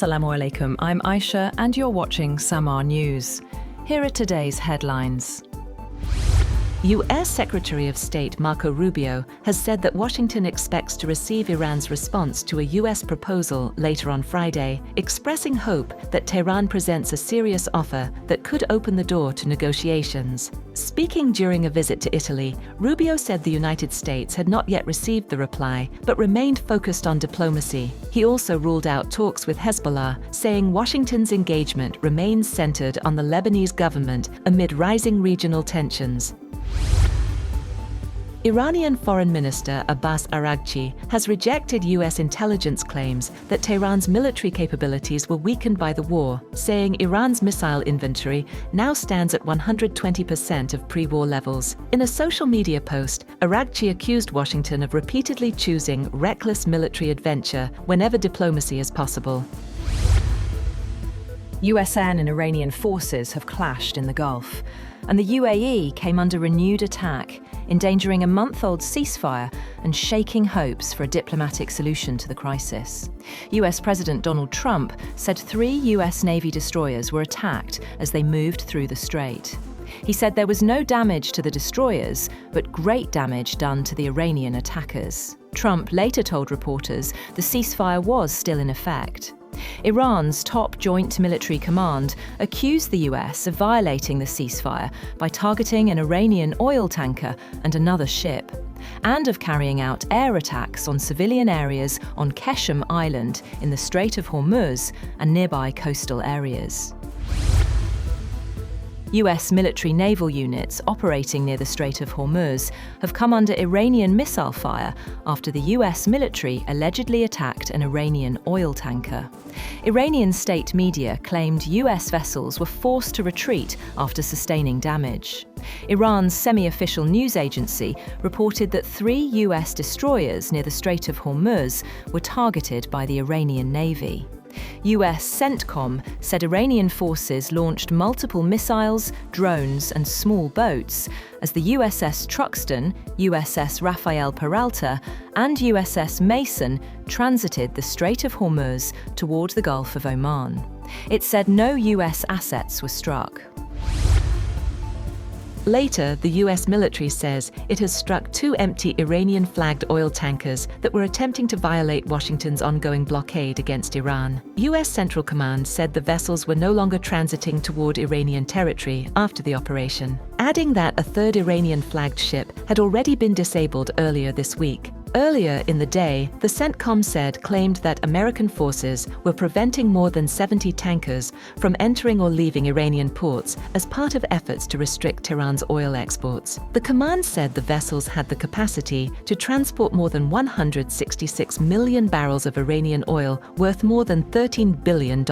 Assalamu alaikum, I'm Aisha and you're watching Samaa News. Here are today's headlines. U.S. Secretary of State Marco Rubio has said that Washington expects to receive Iran's response to a U.S. proposal later on Friday, expressing hope that Tehran presents a serious offer that could open the door to negotiations. Speaking during a visit to Italy, Rubio said the United States had not yet received the reply, but remained focused on diplomacy. He also ruled out talks with Hezbollah, saying Washington's engagement remains centered on the Lebanese government amid rising regional tensions. Iranian Foreign Minister Abbas Araghchi has rejected U.S. intelligence claims that Tehran's military capabilities were weakened by the war, saying Iran's missile inventory now stands at 120% of pre-war levels. In a social media post, Araghchi accused Washington of repeatedly choosing reckless military adventure whenever diplomacy is possible. USN and Iranian forces have clashed in the Gulf, and the UAE came under renewed attack, endangering a month-old ceasefire and shaking hopes for a diplomatic solution to the crisis. US President Donald Trump said 3 US Navy destroyers were attacked as they moved through the strait. He said there was no damage to the destroyers, but great damage done to the Iranian attackers. Trump later told reporters the ceasefire was still in effect. Iran's top joint military command accused the US of violating the ceasefire by targeting an Iranian oil tanker and another ship, and of carrying out air attacks on civilian areas on Qeshm Island in the Strait of Hormuz and nearby coastal areas. US military naval units operating near the Strait of Hormuz have come under Iranian missile fire after the US military allegedly attacked an Iranian oil tanker. Iranian state media claimed US vessels were forced to retreat after sustaining damage. Iran's semi-official news agency reported that 3 US destroyers near the Strait of Hormuz were targeted by the Iranian Navy. US CENTCOM said Iranian forces launched multiple missiles, drones and small boats as the USS Truxtun, USS Rafael Peralta and USS Mason transited the Strait of Hormuz toward the Gulf of Oman. It said no US assets were struck. Later, the U.S. military says it has struck 2 empty Iranian-flagged oil tankers that were attempting to violate Washington's ongoing blockade against Iran. U.S. Central Command said the vessels were no longer transiting toward Iranian territory after the operation, adding that a 3rd Iranian-flagged ship had already been disabled earlier this week. Earlier in the day, the CENTCOM claimed that American forces were preventing more than 70 tankers from entering or leaving Iranian ports as part of efforts to restrict Tehran's oil exports. The command said the vessels had the capacity to transport more than 166 million barrels of Iranian oil worth more than $13 billion.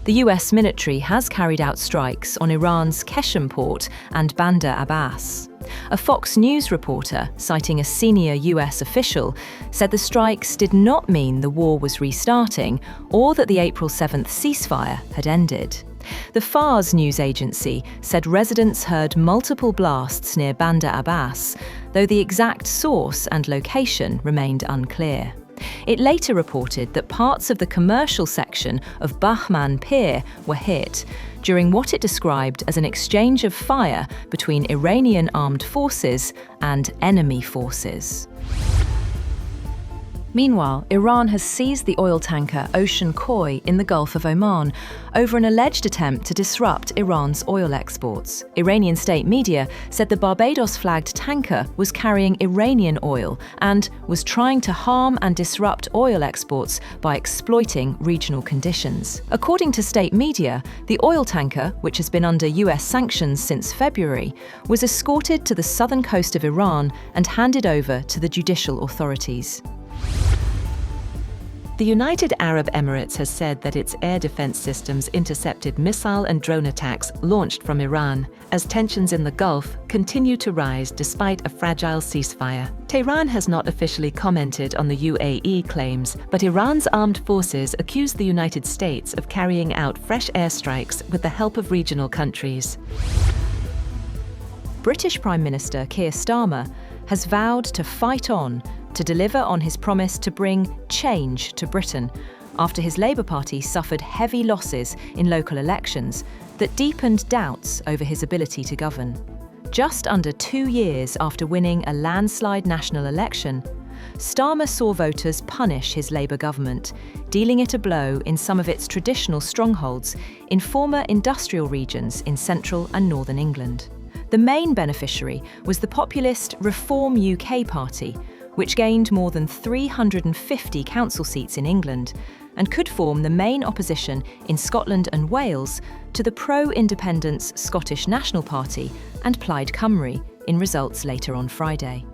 The US military has carried out strikes on Iran's Qeshm port and Bandar Abbas. A Fox News reporter, citing a senior US official, said the strikes did not mean the war was restarting or that the April 7th ceasefire had ended. The Fars news agency said residents heard multiple blasts near Bandar Abbas, though the exact source and location remained unclear. It later reported that parts of the commercial section of Bahman Pier were hit during what it described as an exchange of fire between Iranian armed forces and enemy forces. Meanwhile, Iran has seized the oil tanker Ocean Koi in the Gulf of Oman over an alleged attempt to disrupt Iran's oil exports. Iranian state media said the Barbados-flagged tanker was carrying Iranian oil and was trying to harm and disrupt oil exports by exploiting regional conditions. According to state media, the oil tanker, which has been under US sanctions since February, was escorted to the southern coast of Iran and handed over to the judicial authorities. The United Arab Emirates has said that its air defense systems intercepted missile and drone attacks launched from Iran as tensions in the Gulf continue to rise despite a fragile ceasefire. Tehran has not officially commented on the UAE claims, but Iran's armed forces accuse the United States of carrying out fresh airstrikes with the help of regional countries. British Prime Minister Keir Starmer has vowed to fight on to deliver on his promise to bring change to Britain after his Labour Party suffered heavy losses in local elections that deepened doubts over his ability to govern. Just under 2 years after winning a landslide national election, Starmer saw voters punish his Labour government, dealing it a blow in some of its traditional strongholds in former industrial regions in central and northern England. The main beneficiary was the populist Reform UK party, which gained more than 350 council seats in England and could form the main opposition in Scotland and Wales to the pro-independence Scottish National Party and Plaid Cymru in results later on Friday.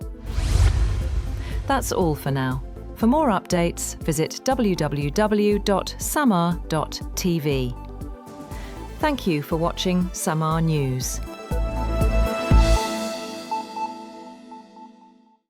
That's all for now. For more updates, visit www.samaa.tv. Thank you for watching Samaa News.